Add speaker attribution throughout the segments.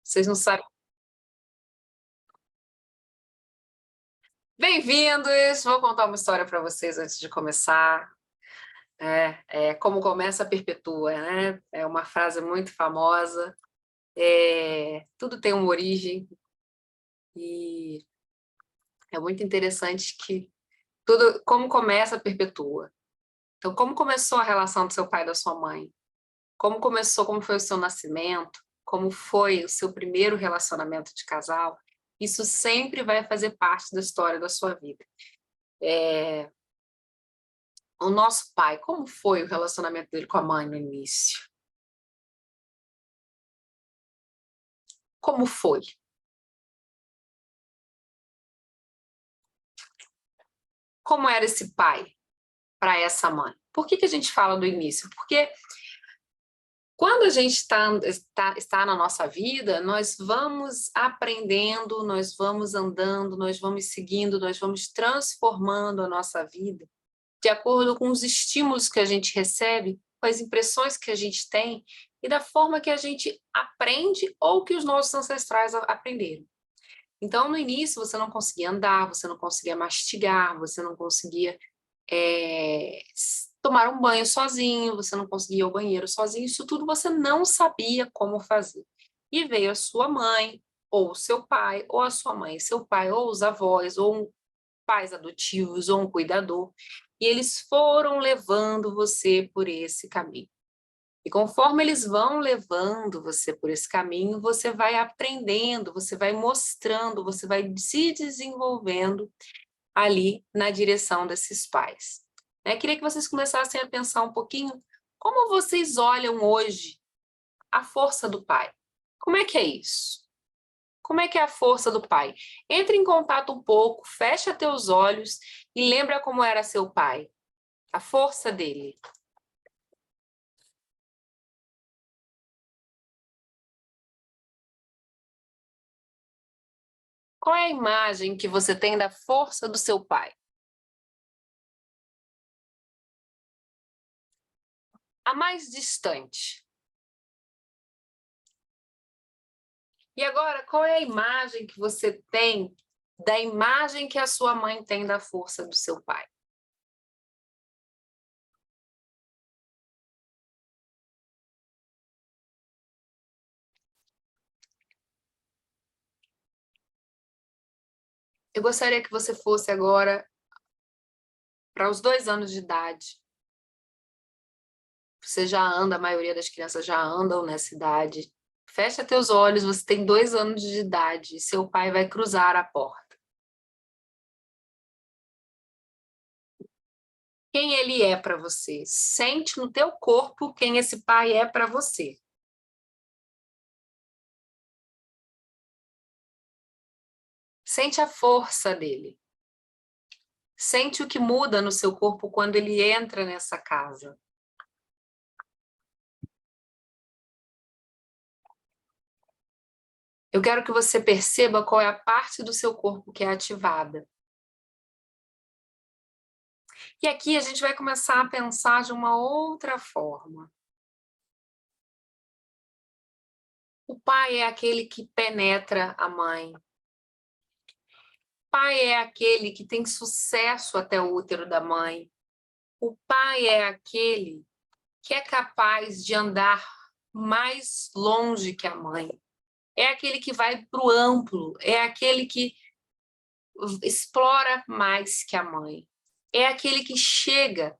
Speaker 1: Vocês não sabem. Bem-vindos! Vou contar uma história para vocês antes de começar. Como começa, perpetua, né? É uma frase muito famosa. Tudo tem uma origem e é muito interessante que tudo, como começa, perpetua. Então, como começou a relação do seu pai e da sua mãe? Como começou, como foi o seu nascimento? Como foi o seu primeiro relacionamento de casal? Isso sempre vai fazer parte da história da sua vida. O nosso pai, como foi o relacionamento dele com a mãe no início? Como foi? Como era esse pai para essa mãe? Por que a gente fala do início? Porque quando a gente está na nossa vida, nós vamos aprendendo, nós vamos andando, nós vamos seguindo, nós vamos transformando a nossa vida de acordo com os estímulos que a gente recebe, com as impressões que a gente tem e da forma que a gente aprende ou que os nossos ancestrais aprenderam. Então, no início, você não conseguia andar, você não conseguia mastigar, você não conseguia tomar um banho sozinho, você não conseguia ir ao banheiro sozinho, isso tudo você não sabia como fazer. E veio a sua mãe, ou o seu pai, ou a sua mãe e seu pai, ou os avós, ou pais adotivos, ou um cuidador, e eles foram levando você por esse caminho. E conforme eles vão levando você por esse caminho, você vai aprendendo, você vai mostrando, você vai se desenvolvendo ali na direção desses pais. Queria que vocês começassem a pensar um pouquinho como vocês olham hoje a força do pai. Como é que é isso? Como é que é a força do pai? Entre em contato um pouco, fecha teus olhos e lembra como era seu pai. A força dele. Qual é a imagem que você tem da força do seu pai? A mais distante. E agora, qual é a imagem que você tem da imagem que a sua mãe tem da força do seu pai? Eu gostaria que você fosse agora para os 2 anos de idade. Você já anda, a maioria das crianças já andam nessa idade. Fecha teus olhos, você tem 2 anos de idade e seu pai vai cruzar a porta. Quem ele é para você? Sente no teu corpo quem esse pai é para você. Sente a força dele. Sente o que muda no seu corpo quando ele entra nessa casa. Eu quero que você perceba qual é a parte do seu corpo que é ativada. E aqui a gente vai começar a pensar de uma outra forma. O pai é aquele que penetra a mãe. O pai é aquele que tem sucesso até o útero da mãe. O pai é aquele que é capaz de andar mais longe que a mãe. É aquele que vai para o amplo, é aquele que explora mais que a mãe. É aquele que chega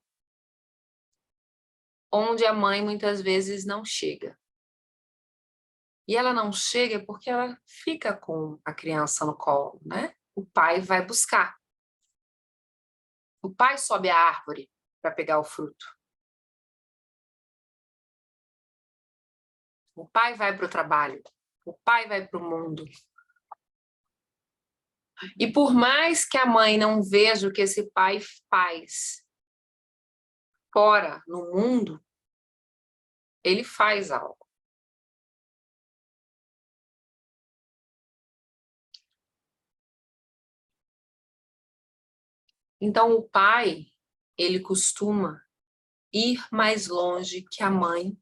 Speaker 1: onde a mãe muitas vezes não chega. E ela não chega porque ela fica com a criança no colo, né? O pai vai buscar. O pai sobe a árvore para pegar o fruto. O pai vai para o trabalho. O pai vai para o mundo. E por mais que a mãe não veja o que esse pai faz fora, no mundo, ele faz algo. Então, o pai, ele costuma ir mais longe que a mãe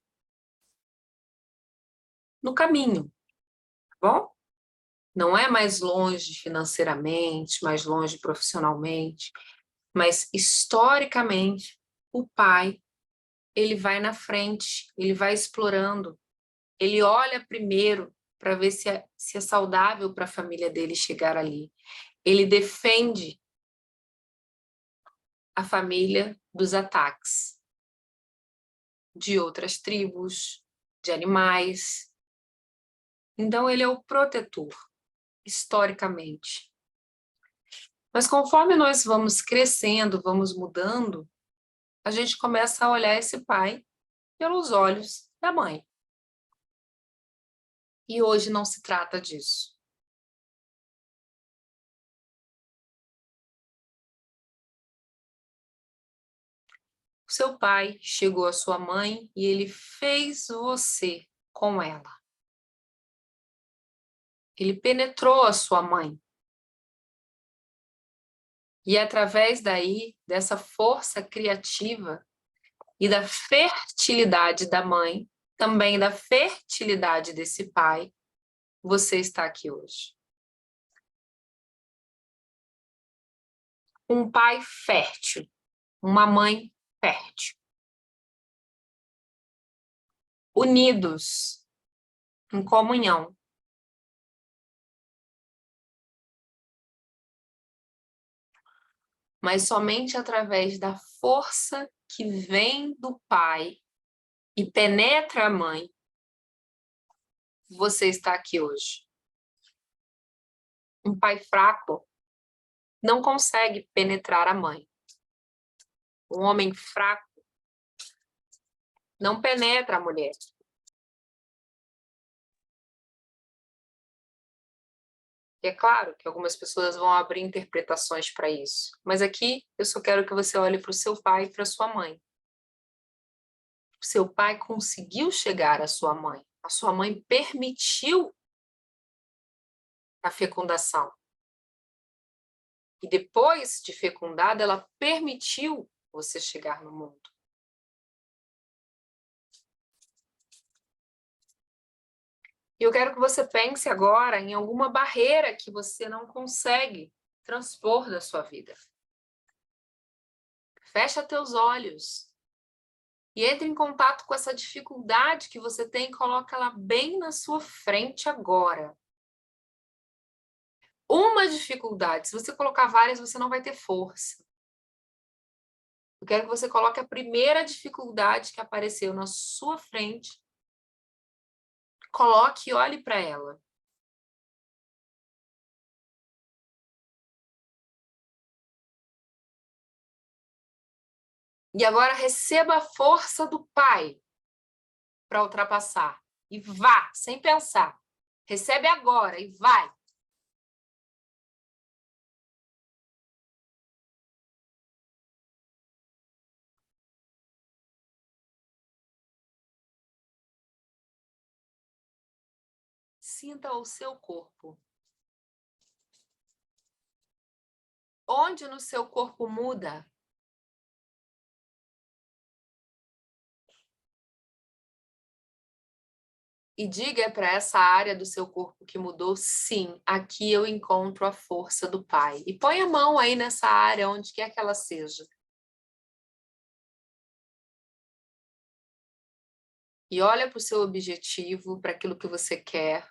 Speaker 1: no caminho. bom? Não é mais longe financeiramente, mais longe profissionalmente, mas historicamente, o pai, ele vai na frente, ele vai explorando, ele olha primeiro para ver se é saudável para a família dele chegar ali. Ele defende a família dos ataques de outras tribos, de animais. Então, ele é o protetor, historicamente. Mas conforme nós vamos crescendo, vamos mudando, a gente começa a olhar esse pai pelos olhos da mãe. E hoje não se trata disso. O seu pai chegou à sua mãe e ele fez você com ela. Ele penetrou a sua mãe. E através daí, dessa força criativa e da fertilidade da mãe, também da fertilidade desse pai, você está aqui hoje. Um pai fértil, uma mãe fértil. Unidos em comunhão. Mas somente através da força que vem do pai e penetra a mãe, você está aqui hoje. Um pai fraco não consegue penetrar a mãe. Um homem fraco não penetra a mulher. E é claro que algumas pessoas vão abrir interpretações para isso. Mas aqui eu só quero que você olhe para o seu pai e para a sua mãe. O seu pai conseguiu chegar à sua mãe. A sua mãe permitiu a fecundação. E depois de fecundada, ela permitiu você chegar no mundo. E eu quero que você pense agora em alguma barreira que você não consegue transpor da sua vida. Fecha teus olhos e entre em contato com essa dificuldade que você tem e coloca ela bem na sua frente agora. Uma dificuldade, se você colocar várias, você não vai ter força. Eu quero que você coloque a primeira dificuldade que apareceu na sua frente, coloque e olhe para ela. E agora receba a força do Pai para ultrapassar. E vá, sem pensar. Recebe agora e vai. Sinta o seu corpo. Onde no seu corpo muda? E diga para essa área do seu corpo que mudou, sim, aqui eu encontro a força do Pai. E põe a mão aí nessa área, onde quer que ela seja. E olha para o seu objetivo, para aquilo que você quer.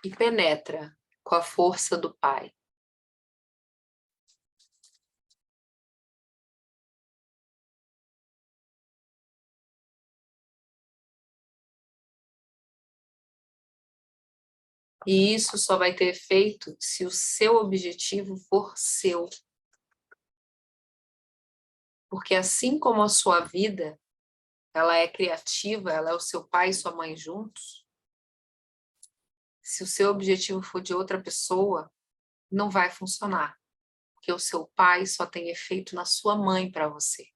Speaker 1: E penetra com a força do Pai. E isso só vai ter efeito se o seu objetivo for seu. Porque assim como a sua vida, ela é criativa, ela é o seu pai e sua mãe juntos, se o seu objetivo for de outra pessoa, não vai funcionar. Porque o seu pai só tem efeito na sua mãe para você.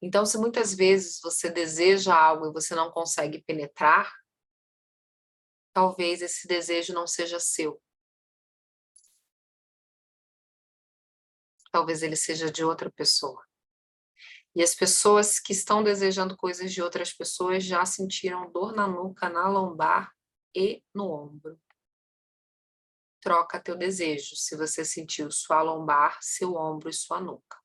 Speaker 1: Então, se muitas vezes você deseja algo e você não consegue penetrar, talvez esse desejo não seja seu. talvez ele seja de outra pessoa. E as pessoas que estão desejando coisas de outras pessoas já sentiram dor na nuca, na lombar e no ombro. Troca teu desejo, se você sentiu sua lombar, seu ombro e sua nuca.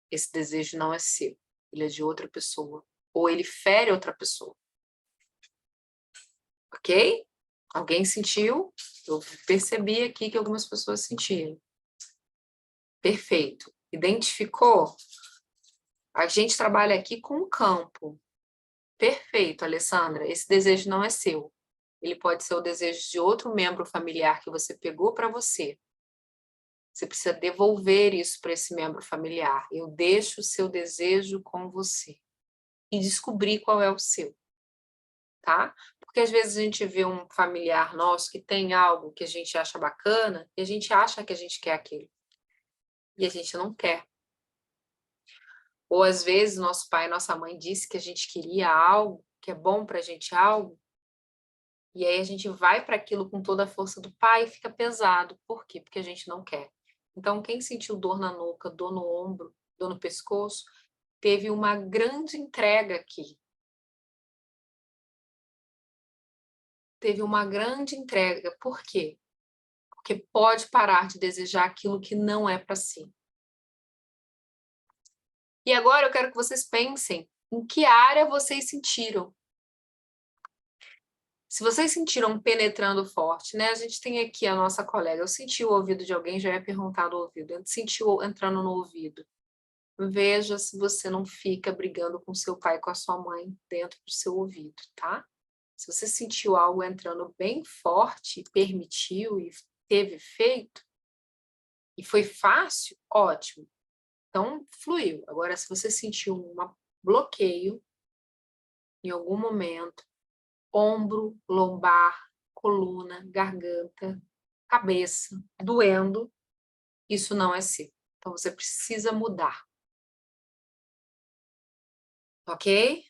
Speaker 1: Esse desejo não é seu, ele é de outra pessoa. Ou ele fere outra pessoa. Ok? Alguém sentiu? Eu percebi aqui que algumas pessoas sentiram. Perfeito. Identificou? A gente trabalha aqui com o campo. Perfeito, Alessandra. Esse desejo não é seu. Ele pode ser o desejo de outro membro familiar que você pegou para você. Você precisa devolver isso para esse membro familiar. Eu deixo o seu desejo com você. E descobrir qual é o seu. Tá? Porque às vezes a gente vê um familiar nosso que tem algo que a gente acha bacana e a gente acha que a gente quer aquilo. E a gente não quer. Ou às vezes nosso pai e nossa mãe disse que a gente queria algo, que é bom pra gente algo, e aí a gente vai para aquilo com toda a força do pai e fica pesado. Por quê? Porque a gente não quer. Então, quem sentiu dor na nuca, dor no ombro, dor no pescoço, teve uma grande entrega aqui. Teve uma grande entrega. Por quê? Porque pode parar de desejar aquilo que não é para si. E agora eu quero que vocês pensem em que área vocês sentiram. Se vocês sentiram penetrando forte, né? A gente tem aqui a nossa colega. Eu senti o ouvido de alguém, já ia perguntar do ouvido. Sentiu entrando no ouvido. Veja se você não fica brigando com seu pai e com a sua mãe dentro do seu ouvido, tá? Se você sentiu algo entrando bem forte, permitiu e teve efeito, e foi fácil, ótimo. Então, fluiu. Agora, se você sentiu um bloqueio em algum momento, ombro, lombar, coluna, garganta, cabeça, doendo, isso não é seu. Então, você precisa mudar. Ok?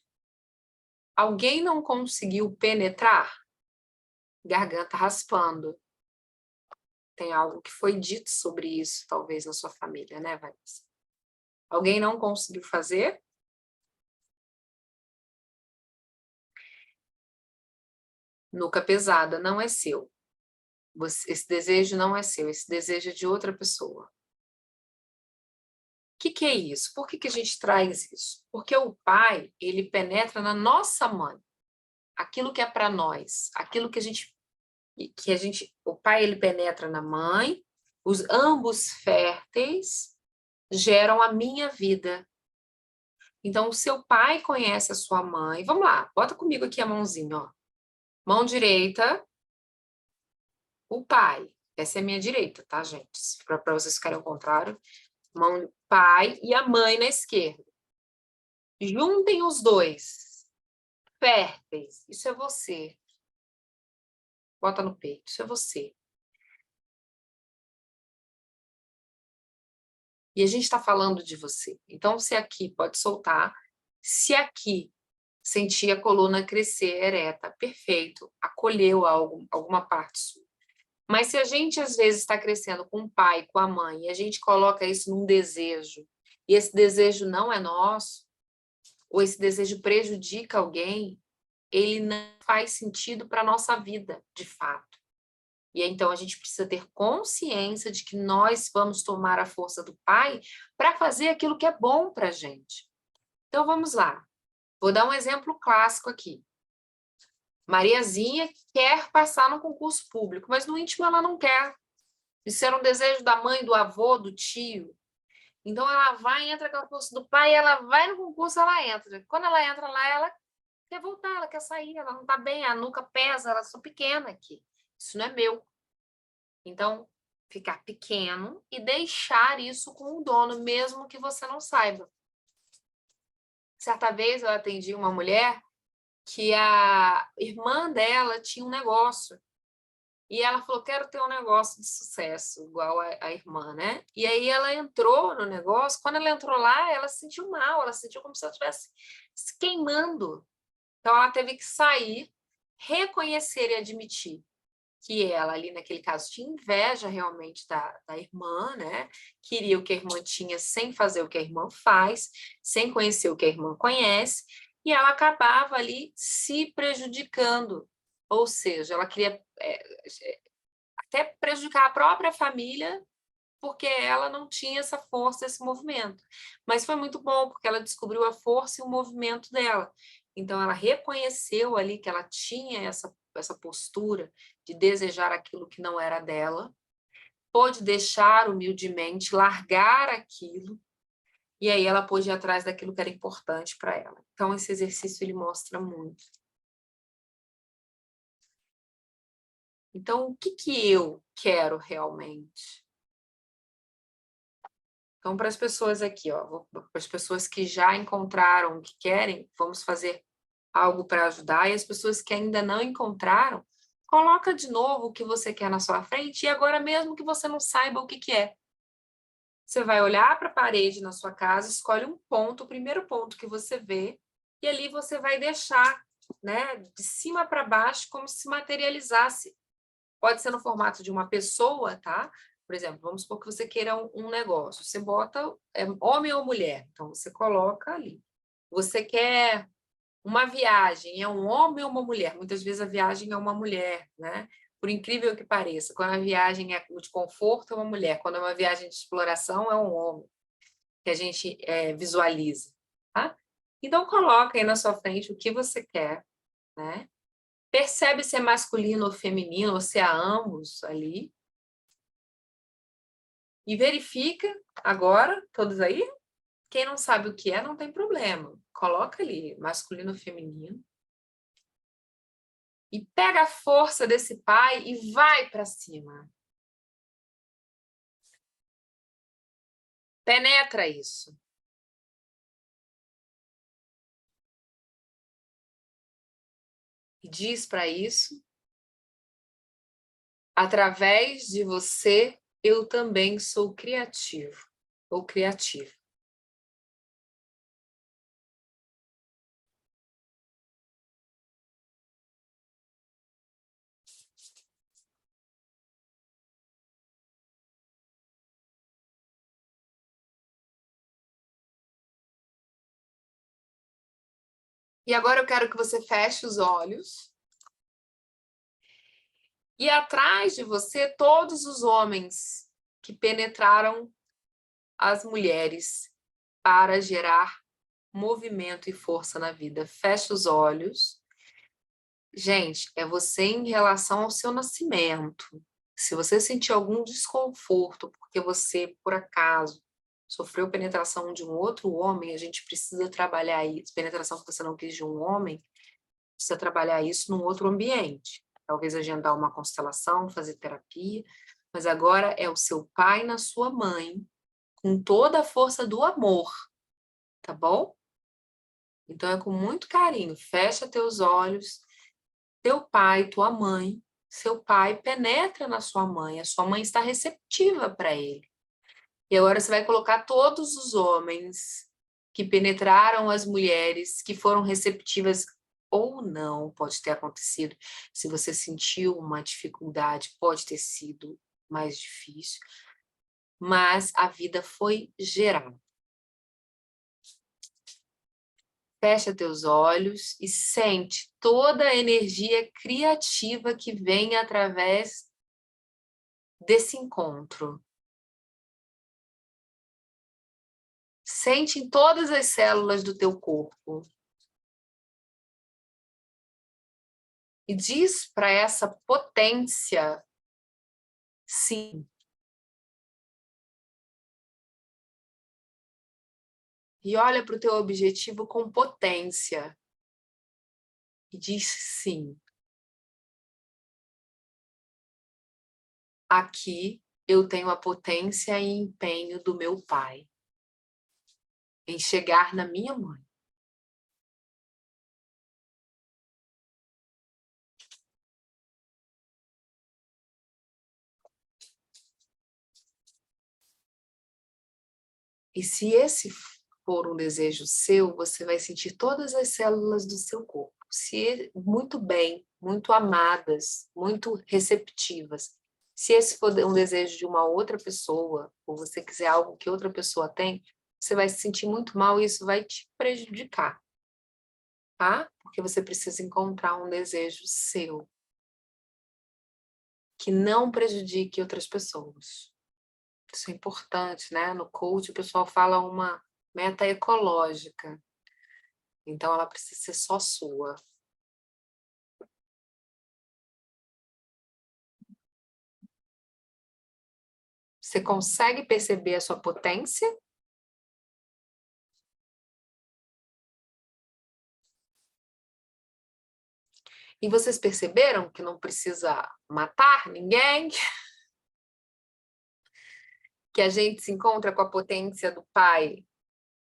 Speaker 1: Alguém não conseguiu penetrar? Garganta raspando. Tem algo que foi dito sobre isso, talvez, na sua família, né, Vanessa? Alguém não conseguiu fazer? Nuca pesada, não é seu. Esse desejo não é seu, esse desejo é de outra pessoa. O que é isso? Por que a gente traz isso? Porque o pai, ele penetra na nossa mãe. Aquilo que é para nós, aquilo que a gente, o pai, ele penetra na mãe, os ambos férteis geram a minha vida. Então, o seu pai conhece a sua mãe. Vamos lá, bota comigo aqui a mãozinha, ó. Mão direita, o pai. Essa é a minha direita, tá, gente? Para vocês ficarem ao contrário. Mão pai e a mãe na esquerda. Juntem os dois. Férteis. Isso é você. Bota no peito. Isso é você. E a gente está falando de você. Então, se aqui pode soltar. Se aqui sentir a coluna crescer ereta, perfeito. Acolheu alguma parte sua. Mas se a gente, às vezes, está crescendo com o pai, com a mãe, e a gente coloca isso num desejo, e esse desejo não é nosso, ou esse desejo prejudica alguém, ele não faz sentido para a nossa vida, de fato. E então a gente precisa ter consciência de que nós vamos tomar a força do pai para fazer aquilo que é bom para a gente. Então vamos lá. Vou dar um exemplo clássico aqui. Mariazinha quer passar no concurso público, mas no íntimo ela não quer. Isso era um desejo da mãe, do avô, do tio. Então ela vai, entra com a força do pai, ela vai no concurso, ela entra. Quando ela entra lá, ela quer voltar, ela quer sair, ela não está bem, a nuca pesa, ela sou pequena aqui. Isso não é meu. Então, ficar pequeno e deixar isso com o dono, mesmo que você não saiba. Certa vez eu atendi uma mulher que a irmã dela tinha um negócio. E ela falou, quero ter um negócio de sucesso, igual a irmã, né? E aí ela entrou no negócio, quando ela entrou lá, ela se sentiu mal, ela se sentiu como se ela estivesse se queimando. Então ela teve que sair, reconhecer e admitir que ela ali naquele caso tinha inveja realmente da irmã, né? Queria o que a irmã tinha sem fazer o que a irmã faz, sem conhecer o que a irmã conhece, e ela acabava ali se prejudicando. Ou seja, ela queria até prejudicar a própria família porque ela não tinha essa força, esse movimento. Mas foi muito bom, porque ela descobriu a força e o movimento dela. Então, ela reconheceu ali que ela tinha essa postura de desejar aquilo que não era dela, pôde deixar humildemente, largar aquilo, e aí ela pôde ir atrás daquilo que era importante para ela. Então, esse exercício ele mostra muito. Então, o que que eu quero realmente? Então, para as pessoas aqui, ó, para as pessoas que já encontraram o que querem, vamos fazer algo para ajudar. E as pessoas que ainda não encontraram, coloca de novo o que você quer na sua frente e agora mesmo que você não saiba o que que é. Você vai olhar para a parede na sua casa, escolhe um ponto, o primeiro ponto que você vê, e ali você vai deixar, né, de cima para baixo, como se materializasse. Pode ser no formato de uma pessoa, tá? Por exemplo, vamos supor que você queira um negócio. Você bota homem ou mulher, então você coloca ali. Você quer uma viagem, é um homem ou uma mulher? Muitas vezes a viagem é uma mulher, né? Por incrível que pareça, quando a viagem é de conforto, é uma mulher. Quando é uma viagem de exploração, é um homem que a gente visualiza, tá? Então, coloca aí na sua frente o que você quer, né? Percebe se é masculino ou feminino, ou se é ambos ali. E verifica agora, todos aí. Quem não sabe o que é, não tem problema. Coloca ali, masculino ou feminino. E pega a força desse pai e vai para cima. Penetra isso. E diz para isso: através de você, eu também sou criativo ou criativa. E agora eu quero que você feche os olhos. E atrás de você, todos os homens que penetraram as mulheres para gerar movimento e força na vida. Fecha os olhos. Gente, é você em relação ao seu nascimento. Se você sentir algum desconforto porque você, por acaso, sofreu penetração de um outro homem, a gente precisa trabalhar isso. Penetração que você não quis de um homem, precisa trabalhar isso num outro ambiente. Talvez agendar uma constelação, fazer terapia. Mas agora é o seu pai na sua mãe, com toda a força do amor, tá bom? Então é com muito carinho. Fecha teus olhos. Teu pai, tua mãe, seu pai penetra na sua mãe. A sua mãe está receptiva para ele. E agora você vai colocar todos os homens que penetraram as mulheres, que foram receptivas ou não, pode ter acontecido. Se você sentiu uma dificuldade, pode ter sido mais difícil. Mas a vida foi geral. Fecha teus olhos e sente toda a energia criativa que vem através desse encontro. Sente em todas as células do teu corpo. E diz para essa potência, sim. E olha para o teu objetivo com potência. E diz sim. Aqui eu tenho a potência e empenho do meu pai em chegar na minha mãe. E se esse for um desejo seu, você vai sentir todas as células do seu corpo. muito bem, muito amadas, muito receptivas. Se esse for um desejo de uma outra pessoa, ou você quiser algo que outra pessoa tem, você vai se sentir muito mal e isso vai te prejudicar, tá? Porque você precisa encontrar um desejo seu que não prejudique outras pessoas. Isso é importante, né? No coach, o pessoal fala uma meta ecológica. Então, ela precisa ser só sua. Você consegue perceber a sua potência? E vocês perceberam que não precisa matar ninguém? Que a gente se encontra com a potência do Pai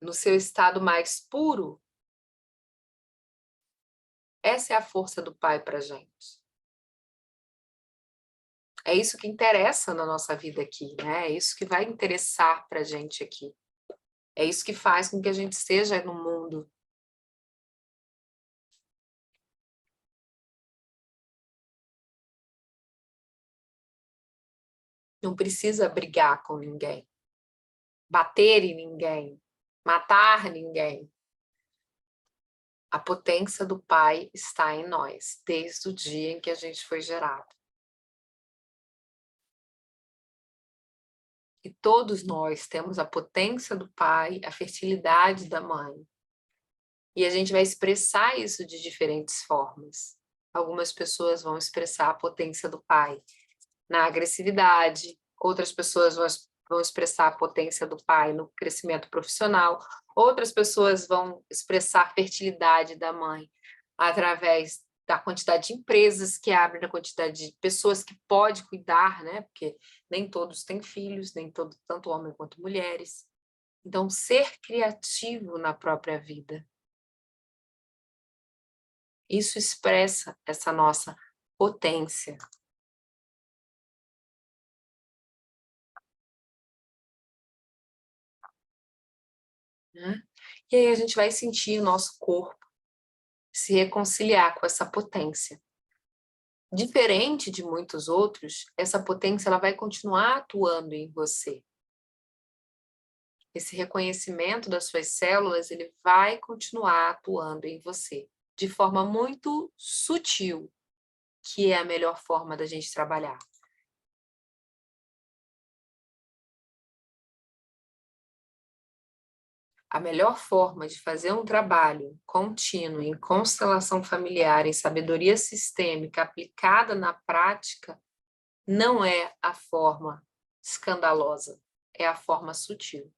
Speaker 1: no seu estado mais puro? Essa é a força do Pai para a gente. É isso que interessa na nossa vida aqui, né? É isso que vai interessar para a gente aqui. É isso que faz com que a gente esteja no mundo. Não precisa brigar com ninguém, bater em ninguém, matar ninguém. A potência do Pai está em nós, desde o dia em que a gente foi gerado. E todos nós temos a potência do Pai, a fertilidade da Mãe. E a gente vai expressar isso de diferentes formas. Algumas pessoas vão expressar a potência do Pai na agressividade, outras pessoas vão expressar a potência do Pai no crescimento profissional, outras pessoas vão expressar a fertilidade da Mãe através da quantidade de empresas que abrem, da quantidade de pessoas que pode cuidar, né? Porque nem todos têm filhos, nem todo, tanto homem quanto mulheres. Então, ser criativo na própria vida. Isso expressa essa nossa potência. Né? E aí a gente vai sentir o nosso corpo se reconciliar com essa potência. Diferente de muitos outros, essa potência ela vai continuar atuando em você. Esse reconhecimento das suas células, ele vai continuar atuando em você, de forma muito sutil, que é a melhor forma da gente trabalhar. A melhor forma de fazer um trabalho contínuo em constelação familiar, em sabedoria sistêmica aplicada na prática, não é a forma escandalosa, é a forma sutil.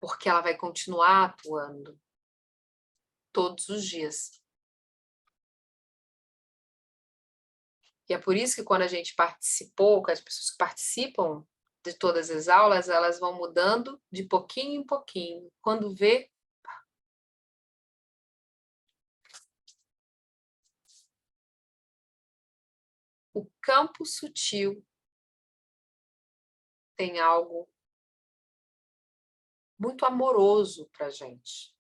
Speaker 1: Porque ela vai continuar atuando todos os dias. E é por isso que quando a gente participou, que as pessoas que participam de todas as aulas, elas vão mudando de pouquinho em pouquinho. Quando vê, o campo sutil tem algo muito amoroso para a gente.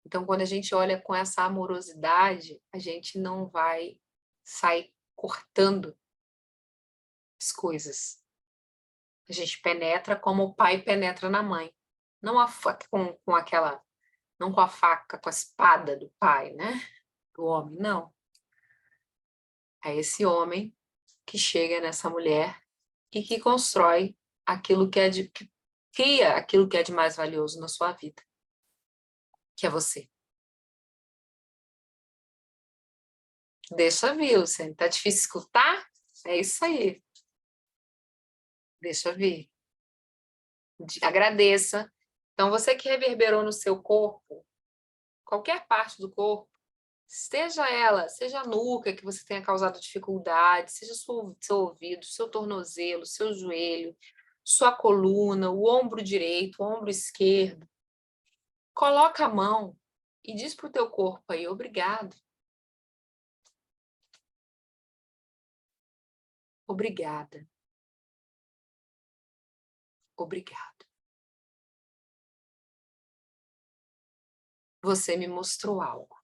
Speaker 1: Então, quando a gente olha com essa amorosidade, a gente não vai sair cortando as coisas. A gente penetra como o pai penetra na mãe. Não com aquela, não com a faca, com a espada do pai, né? Do homem, não. É esse homem que chega nessa mulher e que constrói aquilo que cria aquilo que é de mais valioso na sua vida, que é você. Deixa vir, Luciane. Tá difícil escutar? É isso aí. Deixa vir. Agradeça. Então, você que reverberou no seu corpo, qualquer parte do corpo, seja a nuca que você tenha causado dificuldade, seja seu ouvido, seu tornozelo, seu joelho, sua coluna, o ombro direito, o ombro esquerdo. Coloca a mão e diz para o teu corpo aí, obrigado. Obrigada. Obrigado. você me mostrou algo.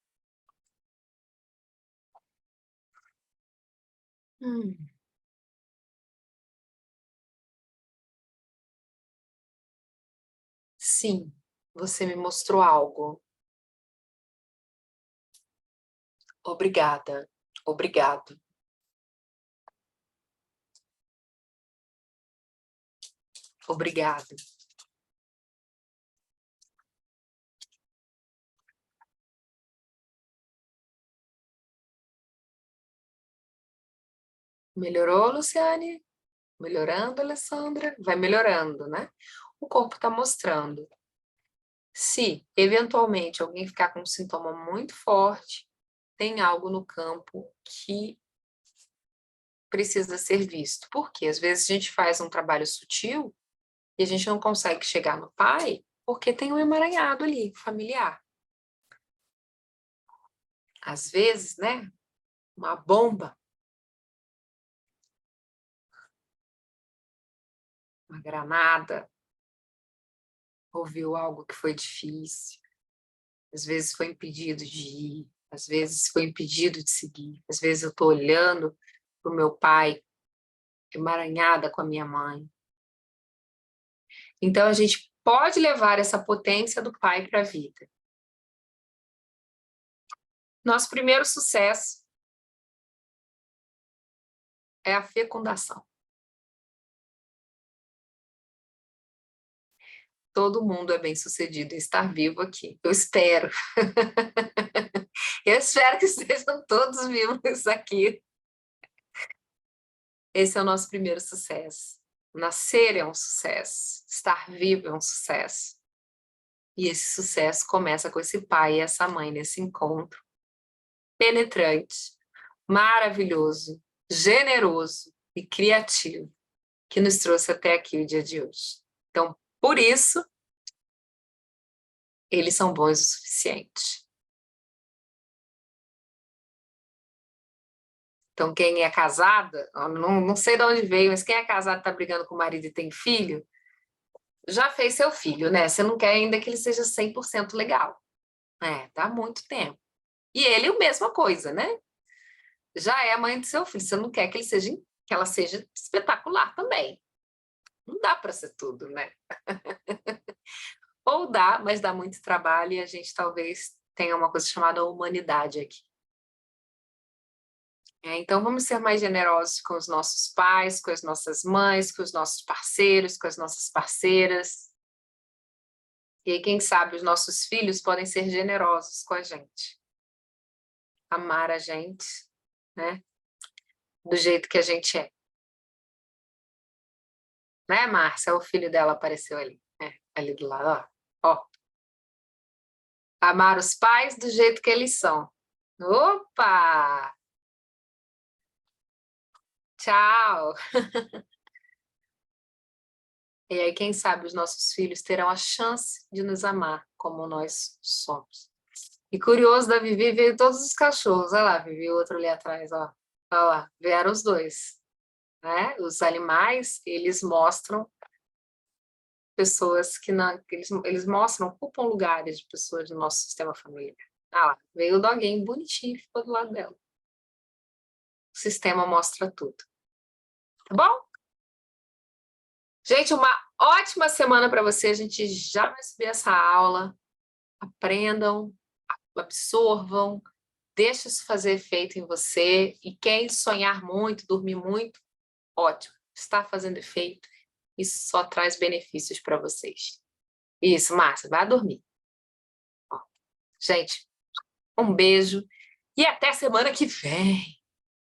Speaker 1: Sim, você me mostrou algo. Obrigada. Obrigado. Obrigado. Melhorou, Luciane? Melhorando, Alessandra? Vai melhorando, né? O corpo está mostrando. Se, eventualmente, alguém ficar com um sintoma muito forte, tem algo no campo que precisa ser visto. Porque às vezes a gente faz um trabalho sutil e a gente não consegue chegar no pai porque tem um emaranhado ali, familiar. Às vezes, né? Uma bomba, uma granada, ouviu algo que foi difícil, às vezes foi impedido de ir, às vezes foi impedido de seguir, às vezes eu estou olhando para o meu pai emaranhada com a minha mãe. Então, a gente pode levar essa potência do pai para a vida. Nosso primeiro sucesso é a fecundação. Todo mundo é bem-sucedido em estar vivo aqui. Eu espero. Eu espero que estejam todos vivos aqui. Esse é o nosso primeiro sucesso. Nascer é um sucesso. Estar vivo é um sucesso. E esse sucesso começa com esse pai e essa mãe nesse encontro penetrante, maravilhoso, generoso e criativo que nos trouxe até aqui o dia de hoje. Então, por isso, eles são bons o suficiente. Então, quem é casada, não sei de onde veio, mas quem é casado está brigando com o marido e tem filho, já fez seu filho, né? Você não quer ainda que ele seja 100% legal. Dá muito tempo. E ele, a mesma coisa, né? Já é a mãe do seu filho, você não quer que ela seja espetacular também. Não dá para ser tudo, né? Ou dá, mas dá muito trabalho e a gente talvez tenha uma coisa chamada humanidade aqui. Então, vamos ser mais generosos com os nossos pais, com as nossas mães, com os nossos parceiros, com as nossas parceiras. E aí, quem sabe, os nossos filhos podem ser generosos com a gente. Amar a gente, né? Do jeito que a gente é. Né, Márcia? O filho dela apareceu ali. Ali do lado, ó. Amar os pais do jeito que eles são. Opa! Tchau! E aí, quem sabe, os nossos filhos terão a chance de nos amar como nós somos. E curioso da Vivi, veio todos os cachorros. Olha lá, Vivi, o outro ali atrás, ó. Olha lá, vieram os dois. Né? Os animais, eles mostram pessoas que não... Eles mostram, ocupam lugares de pessoas do nosso sistema familiar. Ah lá, veio o doguinho bonitinho e ficou do lado dela. O sistema mostra tudo. Tá bom? Gente, uma ótima semana para você. A gente já vai subir essa aula. Aprendam, absorvam, deixe isso fazer efeito em você. E quem sonhar muito, dormir muito, ótimo. Está fazendo efeito. Isso só traz benefícios para vocês. Isso, Márcia, vai dormir. Ó, gente, um beijo e até semana que vem.